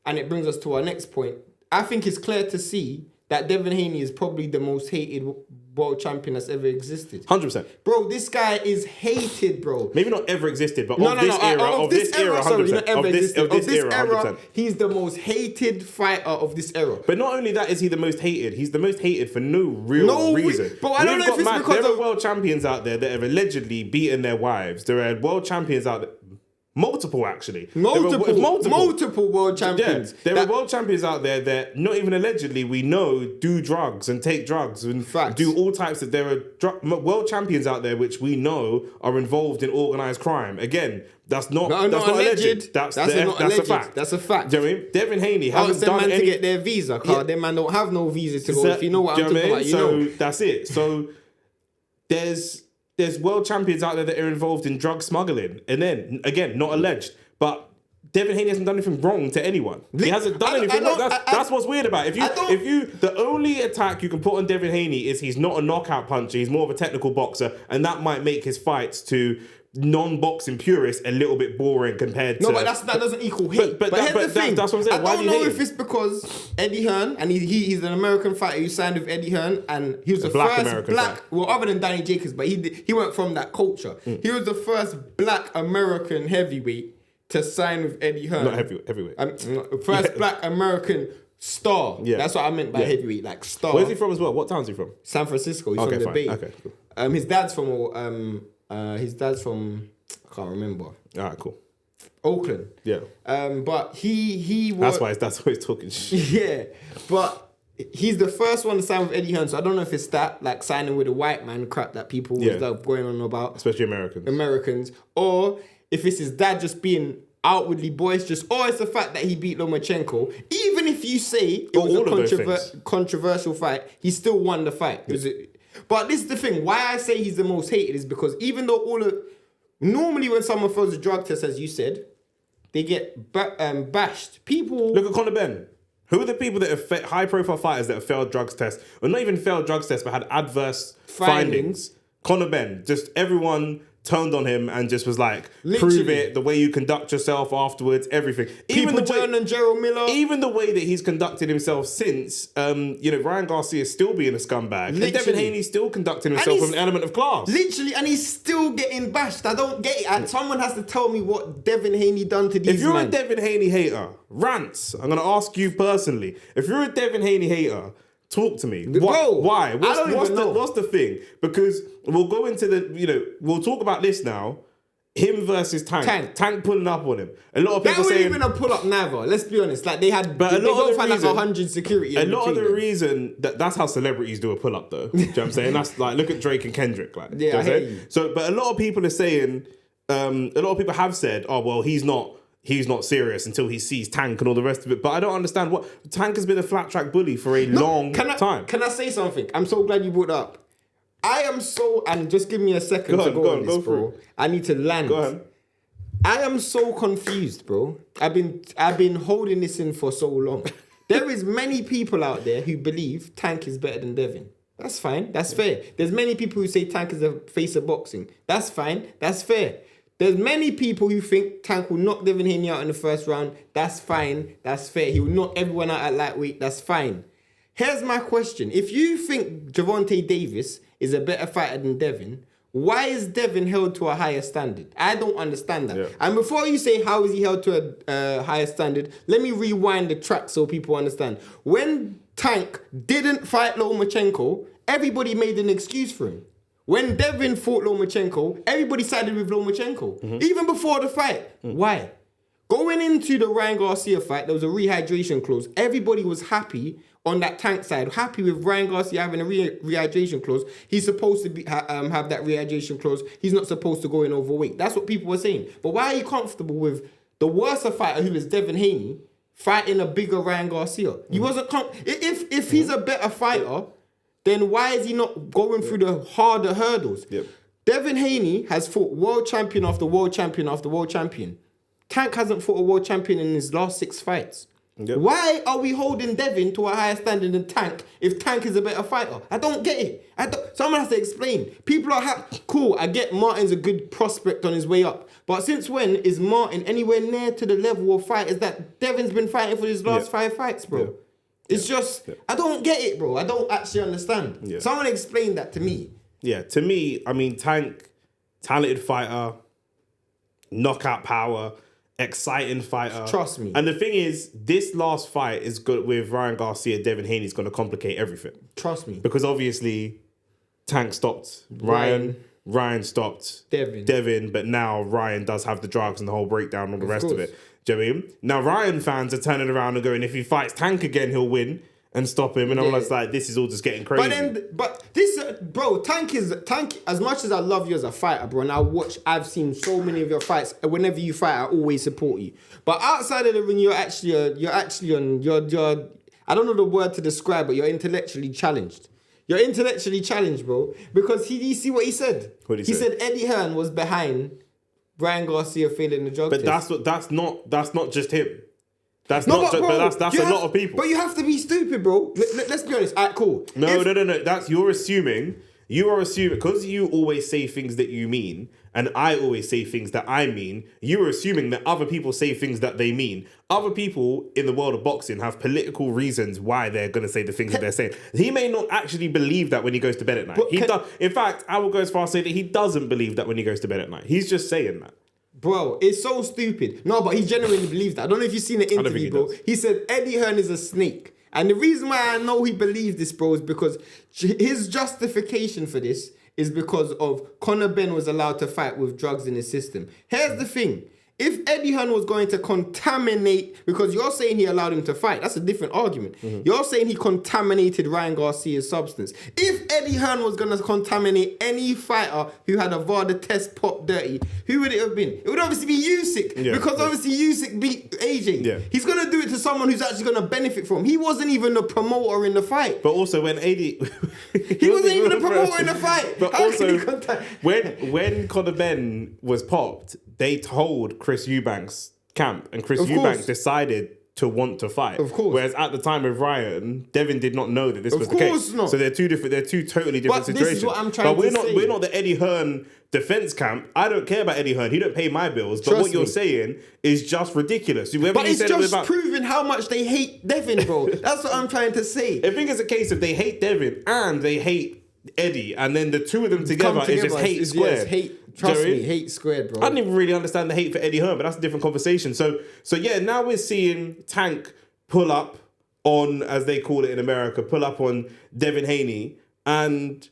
and it brings us to our next point. I think it's clear to see that Devin Haney is probably the most hated world champion that's ever existed. 100%. Bro, this guy is hated, bro. Maybe not ever existed, but of this era, 100%. Of this era, 100%. He's the most hated fighter of this era. But not only that is he the most hated, he's the most hated for no real reason. But I don't know if it's because there are world champions out there that have allegedly beaten their wives. There are world champions out there. Multiple, actually. Multiple world champions. Yeah, there are world champions out there that, not even allegedly, we know do drugs and take drugs and do all types of... There are world champions out there which we know are involved in organised crime. Again, that's not alleged. That's a fact. That's a fact. Do you know what I mean? Devin Haney hasn't done anything to get their visa card. Them man don't have no visa to go. If you know what I'm talking about, you know. That's it. So there's world champions out there that are involved in drug smuggling. And then, again, not alleged. But Devin Haney hasn't done anything wrong to anyone. He hasn't done anything wrong. That's what's weird about it. The only attack you can put on Devin Haney is he's not a knockout puncher. He's more of a technical boxer. And that might make his fights to non-boxing purists a little bit boring compared to... No, but that doesn't equal hate. But here's the thing. That's what I'm saying. I don't know if it's because Eddie Hearn, and he's an American fighter who signed with Eddie Hearn, and he was the first American black... fighter. Well, other than Danny Jacobs, but he went from that culture. He was the first black American heavyweight to sign with Eddie Hearn. Not heavyweight. First black American star. Yeah. That's what I meant by heavyweight, like star. Where's he from as well? What town's he from? San Francisco. He's from the Bay. Okay, cool. His dad's from... I can't remember. All right, cool. Oakland. Yeah. But he was... That's why he's talking shit. Yeah. But he's the first one to sign with Eddie Hearn, so I don't know if it's that, like signing with a white man crap that people was like going on about. Especially Americans. Or if it's his dad just being outwardly boisterous, or it's the fact that he beat Lomachenko. Even if you say it was a controversial fight, he still won the fight. Yeah. But this is the thing. Why I say he's the most hated is because even though normally when someone fails a drug test, as you said, they get bashed. People... Look at Conor Benn. Who are the people that have high-profile fighters that have failed drugs tests, or not even failed drugs tests, but had adverse findings? Conor Benn. Just everyone turned on him and just was like, prove it, the way you conduct yourself afterwards, everything. Even Gerald Miller. Even the way that he's conducted himself since, Ryan Garcia still being a scumbag. Literally. And Devin Haney still conducting himself with an element of class. Literally, and he's still getting bashed. I don't get it. And someone has to tell me what Devin Haney done to these men. If you're a Devin Haney hater, Rants, I'm going to ask you personally. If you're a Devin Haney hater, talk to me. Why? What's the thing? Because we'll go into we'll talk about this now. Him versus Tank. Tank pulling up on him. A lot of people saying... That wasn't even a pull-up neither. Let's be honest. Like, they both had like 100 security. A lot of the reason... That's how celebrities do a pull-up, though. Do you know what I'm saying? That's like, look at Drake and Kendrick. Like, yeah, I hear you. So, but a lot of people are saying... a lot of people have said, oh, well, he's not serious until he sees Tank and all the rest of it. But I don't understand what... Tank has been a flat-track bully for a long time. Can I say something? I'm so glad you brought it up. I am so... And just give me a second to go on this, bro. I need to land. Go ahead. I am so confused, bro. I've been holding this in for so long. There is many people out there who believe Tank is better than Devin. That's fine. That's fair. There's many people who say Tank is the face of boxing. That's fine. That's fair. There's many people who think Tank will knock Devin Haney out in the first round. That's fine. That's fair. He will knock everyone out at lightweight. That's fine. Here's my question. If you think Gervonta Davis is a better fighter than Devin, why is Devin held to a higher standard? I don't understand that. Yeah. And before you say how is he held to a higher standard, let me rewind the track so people understand. When Tank didn't fight Lomachenko, everybody made an excuse for him. When Devin fought Lomachenko, everybody sided with Lomachenko. Even before the fight. Why? Going into the Ryan Garcia fight, there was a rehydration clause. Everybody was happy on that Tank side, happy with Ryan Garcia having a rehydration clause. He's supposed to have that rehydration clause. He's not supposed to go in overweight. That's what people were saying. But why are you comfortable with the worse fighter, who is Devin Haney, fighting a bigger Ryan Garcia? He wasn't if he's a better fighter, then why is he not going through the harder hurdles? Yep. Devin Haney has fought world champion after world champion after world champion. Tank hasn't fought a world champion in his last 6 fights. Yep. Why are we holding Devin to a higher standard than Tank if Tank is a better fighter? I don't get it. Someone has to explain. People are cool. I get Martin's a good prospect on his way up. But since when is Martin anywhere near to the level of fighters that Devin's been fighting for his last 5 fights, bro? Yeah. It's just, I don't get it, bro. I don't actually understand. Yeah. Someone explain that to me. Yeah, to me, I mean, Tank, talented fighter, knockout power, exciting fighter. Trust me. And the thing is, this last fight is good with Ryan Garcia, Devin Haney is going to complicate everything. Trust me. Because obviously, Tank stopped Ryan stopped Devin, but now Ryan does have the drugs and the whole breakdown and all the rest of it. Do you know what I mean? Now Ryan fans are turning around and going, if he fights Tank again, he'll win and stop him. And I'm like, this is all just getting crazy. But this, bro, Tank, as much as I love you as a fighter, bro, and I've seen so many of your fights, and whenever you fight, I always support you. But outside of the ring, you're actually I don't know the word to describe it, you're intellectually challenged. You're intellectually challenged, bro. Because you see what he said? What did he say? He said Eddie Hearn was behind Ryan Garcia failing the drug test. But that's not just him. That's a lot of people. But you have to be stupid, bro. Let's be honest. All right, cool. No. You're assuming because you always say things that you mean, and I always say things that I mean. You are assuming that other people say things that they mean. Other people in the world of boxing have political reasons why they're going to say the things that they're saying. He may not actually believe that when he goes to bed at night. In fact, I will go as far as say that he doesn't believe that when he goes to bed at night. He's just saying that. Bro, it's so stupid. No, but he genuinely believes that. I don't know if you've seen the interview, bro. He said Eddie Hearn is a snake. And the reason why I know he believes this, bro, is because his justification for this is because of Conor Benn was allowed to fight with drugs in his system. Here's the thing. If Eddie Hearn was going to contaminate, because you're saying he allowed him to fight, that's a different argument. Mm-hmm. You're saying he contaminated Ryan Garcia's substance. If Eddie Hearn was going to contaminate any fighter who had a VADA test pop dirty, who would it have been? It would obviously be Usyk, because obviously Usyk beat AJ. Yeah. He's going to do it to someone who's actually going to benefit from him. He wasn't even the promoter in the fight. But also when he wasn't even the promoter in the fight. But also when Conor Benn was popped, they told Chris Eubanks' camp, and Chris Eubanks decided to want to fight. Of course. Whereas at the time with Ryan, Devin did not know that this was the case. Of course not. So they're two totally different situations. This is what I'm trying to say. We're not the Eddie Hearn defense camp. I don't care about Eddie Hearn. He don't pay my bills. But what you're saying is just ridiculous. But it's just proving how much they hate Devin, bro. That's what I'm trying to say. I think it's a case of they hate Devin and they hate Eddie, and then the two of them together is just hate squared. Yes, hate, trust me, hate squared, bro. I didn't even really understand the hate for Eddie Hearn, but that's a different conversation. So yeah, now we're seeing Tank pull up on, as they call it in America, pull up on Devin Haney, and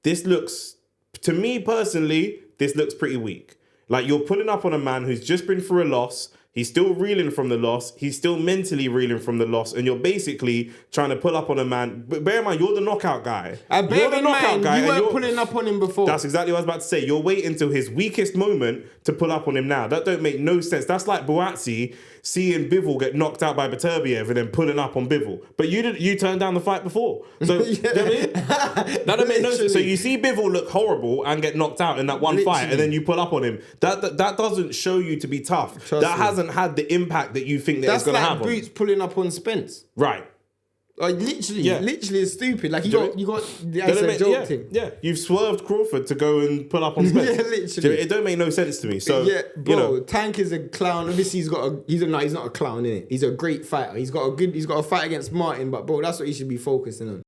this looks, to me personally, this looks pretty weak. Like, you're pulling up on a man who's just been through a loss. He's still reeling from the loss. He's still mentally reeling from the loss. And you're basically trying to pull up on a man. But bear in mind, you're the knockout guy. You're the knockout guy. You weren't pulling up on him before. That's exactly what I was about to say. You're waiting till his weakest moment to pull up on him now. That don't make no sense. That's like Boatsi seeing Bivol get knocked out by Beterbiev and then pulling up on Bivol. But you turned down the fight before. So, you know what I mean? That don't make no sense. So you see Bivol look horrible and get knocked out in that one fight, and then you pull up on him. That doesn't show you to be tough. That hasn't had the impact that you think that it's going to have. That's like Boots pulling up on Spence. Right. Like literally it's stupid. Like you got as a joke thing. Yeah, you've swerved Crawford to go and pull up on Spence. Yeah, literally. It don't make no sense to me. So yeah, bro, Tank is a clown. Obviously, he's not a clown, innit? He's a great fighter. He's got a fight against Martin, but bro, that's what he should be focusing on.